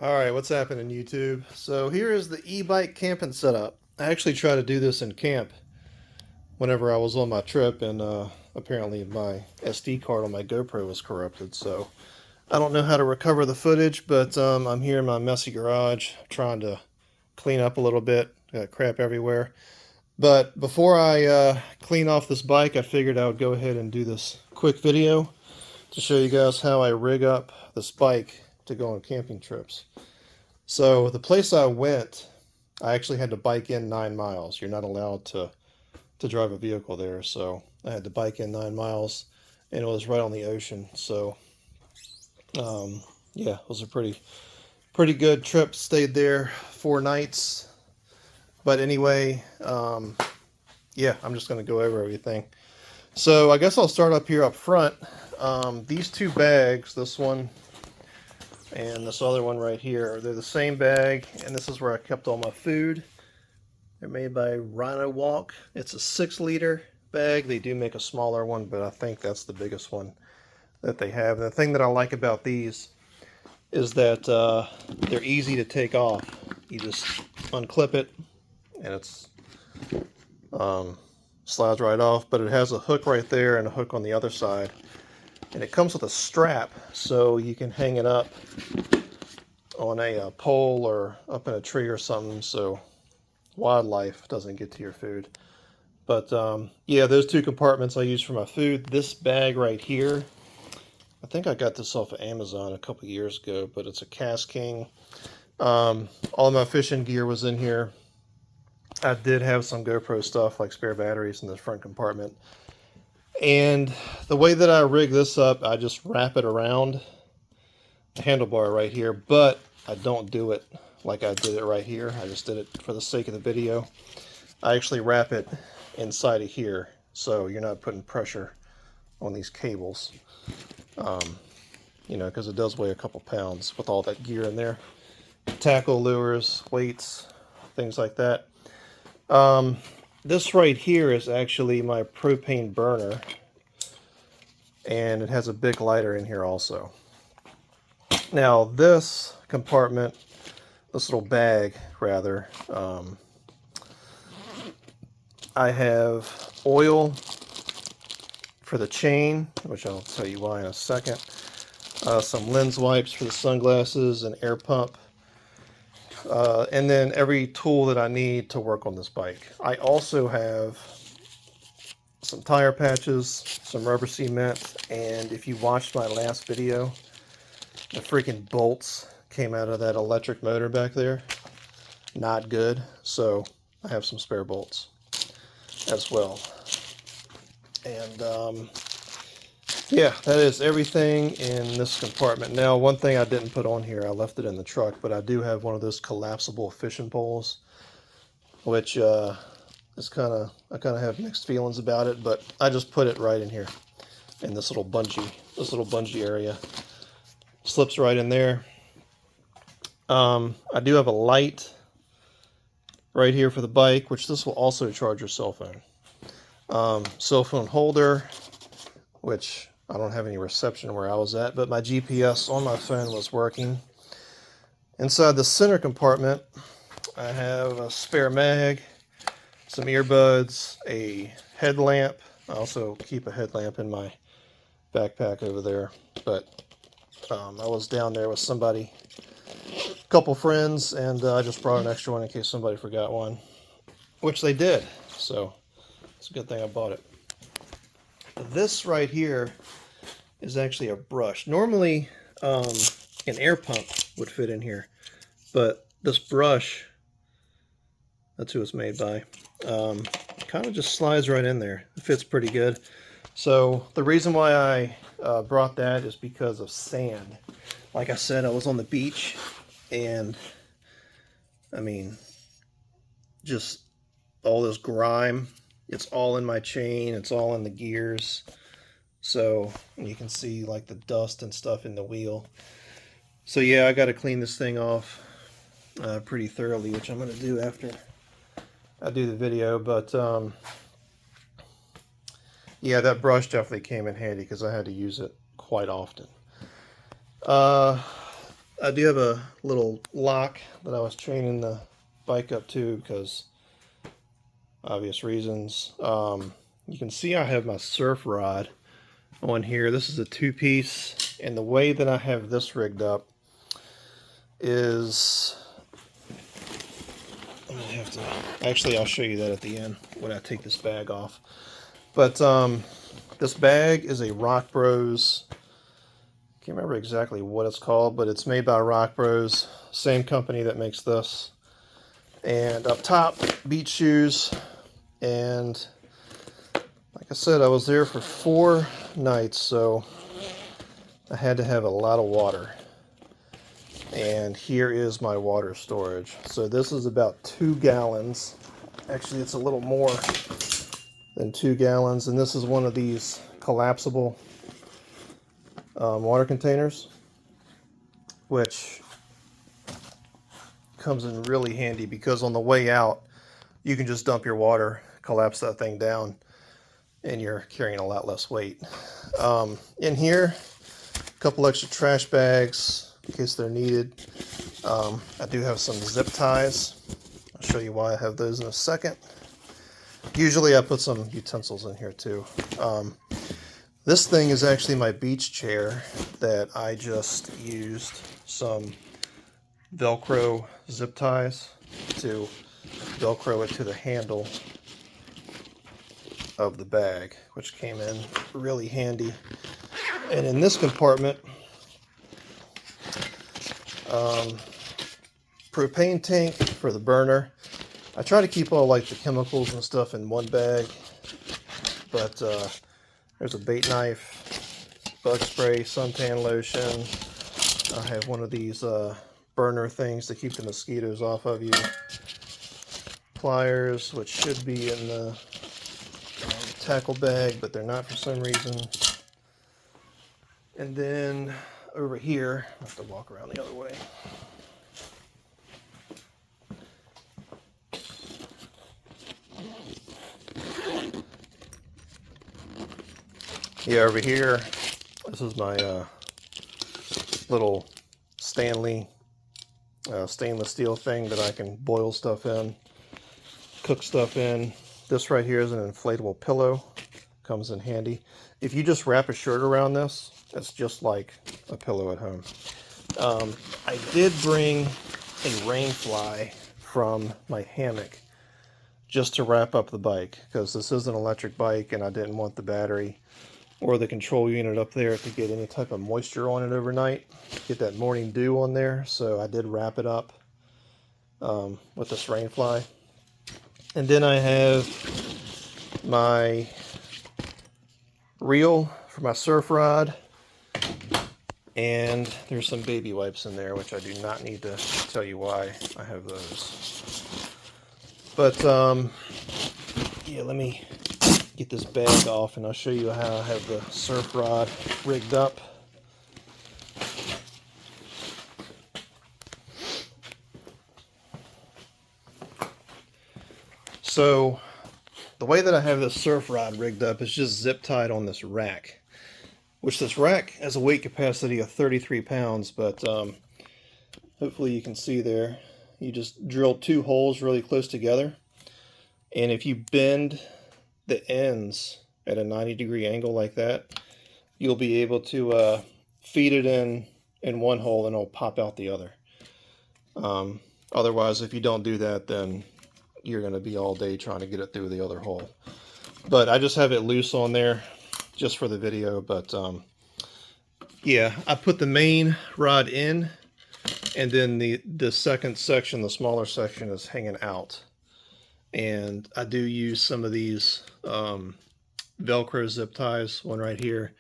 Alright, what's happening YouTube? So here is the e-bike camping setup. I actually tried to do this in camp whenever I was on my trip, and apparently my SD card on my GoPro was corrupted, so I don't know how to recover the footage, but I'm here in my messy garage trying to clean up a little bit. Got crap everywhere. But before I clean off this bike, I figured I would go ahead and do this quick video to show you guys how I rig up this bike to go on camping trips. So the place I went, I actually had to bike in 9 miles. You're not allowed to drive a vehicle there, so I had to bike in 9 miles, and it was right on the ocean. So yeah, it was a pretty good trip. Stayed there 4 nights. But anyway, yeah, I'm just going to go over everything. So I guess I'll start up here up front. These two bags, this one and this other one right here, they're the same bag, and this is where I kept all my food. They're made by Rhino Walk. It's a 6-liter bag. They do make a smaller one, but I think that's the biggest one that they have. And the thing that I like about these is that they're easy to take off. You just unclip it, and it's slides right off, but it has a hook right there and a hook on the other side. And it comes with a strap, so you can hang it up on a pole or up in a tree or something, so wildlife doesn't get to your food. But yeah, those two compartments I use for my food. This bag right here, I think I got this off of Amazon a couple years ago, but it's a Cast King. All of my fishing gear was in here. I did have some GoPro stuff, like spare batteries in the front compartment. And the way that I rig this up, I just wrap it around the handlebar right here, but I don't do it like I did it right here. I just did it for the sake of the video. I actually wrap it inside of here, so you're not putting pressure on these cables. You know, because it does weigh a couple pounds with all that gear in there. Tackle, lures, weights, things like that. This right here is actually my propane burner, and it has a big lighter in here also. Now this compartment, this little bag rather, I have oil for the chain, which I'll tell you why in a second, some lens wipes for the sunglasses, an air pump, and then every tool that I need to work on this bike. I also have some tire patches, some rubber cement, and if you watched my last video, the freaking bolts came out of that electric motor back there. Not good, so I have some spare bolts as well. And yeah, that is everything in this compartment. Now, one thing I didn't put on here, I left it in the truck, but I do have one of those collapsible fishing poles, which is I kind of have mixed feelings about it, but I just put it right in here in this little bungee area. Slips right in there. I do have a light right here for the bike, which this will also charge your cell phone. Cell phone holder, which I don't have any reception where I was at, but my GPS on my phone was working. Inside the center compartment, I have a spare mag, some earbuds, a headlamp. I also keep a headlamp in my backpack over there, but I was down there with somebody, a couple friends, and I just brought an extra one in case somebody forgot one, which they did, so it's a good thing I bought it. This right here is actually a brush. Normally, an air pump would fit in here, but this brush, that's who it's made by, kind of just slides right in there. It fits pretty good. So the reason why I brought that is because of sand. Like I said, I was on the beach, and I mean, just all this grime. It's all in my chain. It's all in the gears. So you can see like the dust and stuff in the wheel. So yeah, I got to clean this thing off pretty thoroughly, which I'm going to do after I do the video. But yeah, that brush definitely came in handy because I had to use it quite often. I do have a little lock that I was chaining the bike up to because obvious reasons. You can see I have my surf rod on here. This is a two-piece, and the way that I have this rigged up is I'm gonna have to actually I'll show you that at the end when I take this bag off. But this bag is a Rock Bros. Can't remember exactly what it's called, but it's made by Rock Bros, same company that makes this. And up top, beach shoes. And like I said, I was there for 4 nights, so I had to have a lot of water. And here is my water storage. So this is about 2 gallons. Actually, it's a little more than 2 gallons. And this is one of these collapsible water containers, which comes in really handy because on the way out, you can just dump your water, collapse that thing down, and you're carrying a lot less weight. In here, a couple extra trash bags in case they're needed. I do have some zip ties. I'll show you why I have those in a second. Usually I put some utensils in here too. This thing is actually my beach chair that I just used some Velcro zip ties to Velcro it to the handle of the bag, which came in really handy. And in this compartment, propane tank for the burner. I try to keep all like the chemicals and stuff in one bag, but there's a bait knife, bug spray, suntan lotion. I have one of these burner things to keep the mosquitoes off of you. Pliers, which should be in the tackle bag, but they're not for some reason. And then over here, I have to walk around the other way. Yeah, over here, this is my little stainless steel thing that I can boil stuff in, cook stuff in. This right here is an inflatable pillow. Comes in handy. If you just wrap a shirt around this, it's just like a pillow at home. I did bring a rain fly from my hammock just to wrap up the bike because this is an electric bike and I didn't want the battery or the control unit up there to get any type of moisture on it overnight, get that morning dew on there. So I did wrap it up with this rain fly. And then I have my reel for my surf rod, and there's some baby wipes in there, which I do not need to tell you why I have those. But yeah, let me get this bag off and I'll show you how I have the surf rod rigged up. So the way that I have this surf rod rigged up is just zip tied on this rack, which this rack has a weight capacity of 33 pounds, but hopefully you can see there. You just drill 2 holes really close together, and if you bend the ends at a 90-degree angle like that, you'll be able to feed it in one hole and it'll pop out the other. Otherwise, if you don't do that, then you're going to be all day trying to get it through the other hole. But I just have it loose on there just for the video. But yeah, I put the main rod in, and then the second section, the smaller section, is hanging out. And I do use some of these Velcro zip ties, one right here,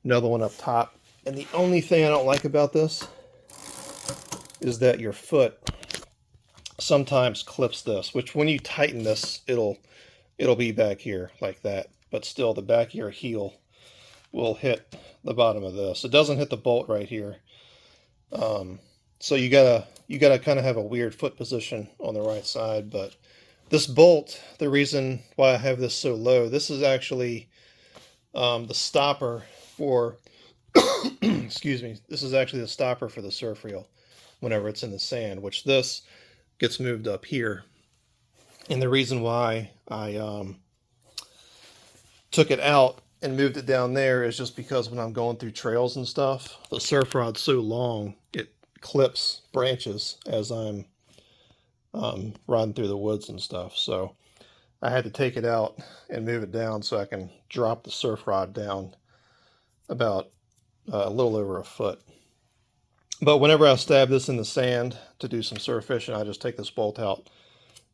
another one up top. And the only thing I don't like about this is that your foot sometimes clips this, which when you tighten this, it'll be back here like that. But still, the back of your heel will hit the bottom of this. It doesn't hit the bolt right here. So you gotta kind of have a weird foot position on the right side. But this bolt, the reason why I have this so low, this is actually the stopper for Excuse me. This is actually the stopper for the surf reel whenever it's in the sand, which this gets moved up here. And the reason why I took it out and moved it down there is just because when I'm going through trails and stuff, the surf rod's so long, it clips branches as I'm riding through the woods and stuff. So I had to take it out and move it down so I can drop the surf rod down about a little over a foot. But whenever I stab this in the sand to do some surf fishing, I just take this bolt out,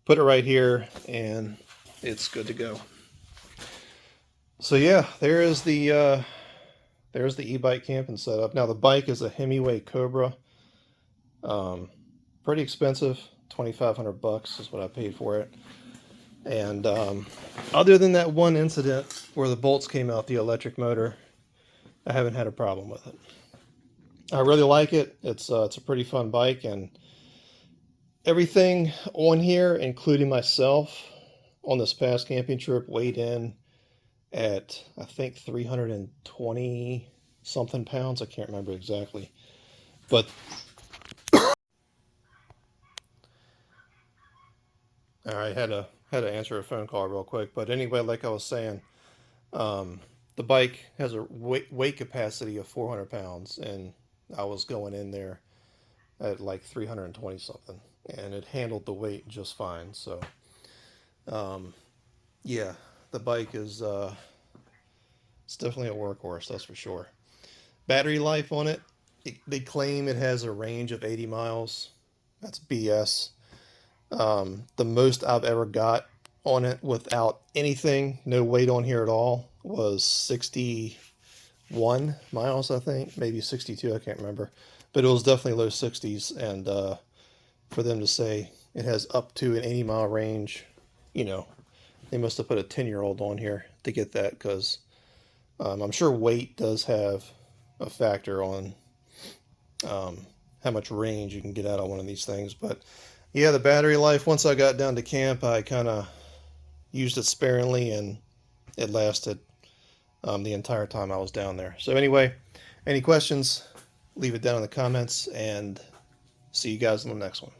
put it right here, and it's good to go. So yeah, there's the e-bike camping setup. Now the bike is a Himiway Cobra. Pretty expensive, $2,500 is what I paid for it. And other than that one incident where the bolts came out the electric motor, I haven't had a problem with it. I really like it. It's a pretty fun bike, and everything on here, including myself, on this past camping trip weighed in at, I think, 320 something pounds. I can't remember exactly, but all right, had to answer a phone call real quick. But anyway, like I was saying, the bike has a weight capacity of 400 pounds, and I was going in there at like 320 something, and it handled the weight just fine. So yeah, the bike is it's definitely a workhorse, that's for sure. Battery life on it, they claim it has a range of 80 miles. That's BS. The most I've ever got on it without anything, no weight on here at all, was 61 miles, I think. Maybe 62, I can't remember. But it was definitely low 60s, and for them to say it has up to an 80-mile range, you know, they must have put a 10-year-old on here to get that, because I'm sure weight does have a factor on how much range you can get out of one of these things. But yeah, the battery life, once I got down to camp, I kind of used it sparingly, and it lasted the entire time I was down there. So anyway, any questions, leave it down in the comments, and see you guys in the next one.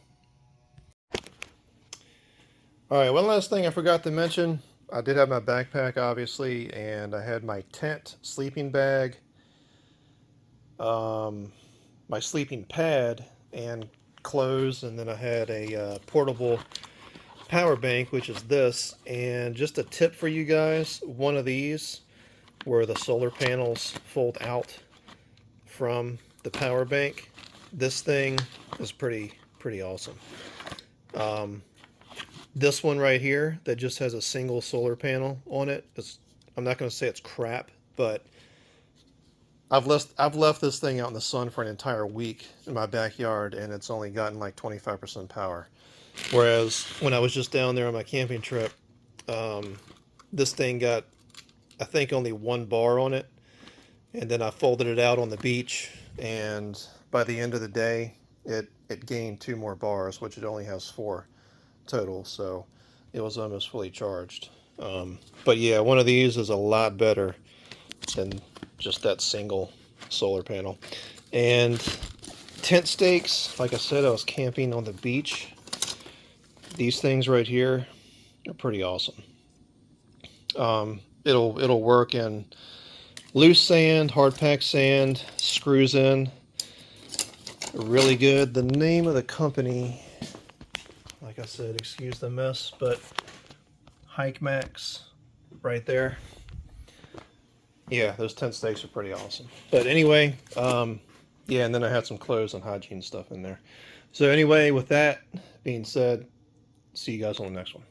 Alright, one last thing I forgot to mention. I did have my backpack, obviously, and I had my tent, sleeping bag, my sleeping pad, and clothes, and then I had a portable power bank, which is this. And just a tip for you guys, one of these where the solar panels fold out from the power bank, this thing is pretty awesome. This one right here that just has a single solar panel on it, I'm not going to say it's crap, but I've left this thing out in the sun for an entire week in my backyard, and it's only gotten like 25% power. Whereas when I was just down there on my camping trip, this thing got, I think, only 1 bar on it, and then I folded it out on the beach, and by the end of the day, it gained 2 more bars, which it only has 4 total, so it was almost fully charged. But yeah, one of these is a lot better than just that single solar panel. And tent stakes, like I said, I was camping on the beach. These things right here are pretty awesome. It'll work in loose sand, hard packed sand, screws in really good. The name of the company, like I said, excuse the mess, but Hike Max right there. Yeah, those tent stakes are pretty awesome. But anyway, yeah, and then I had some clothes and hygiene stuff in there. So anyway, with that being said, see you guys on the next one.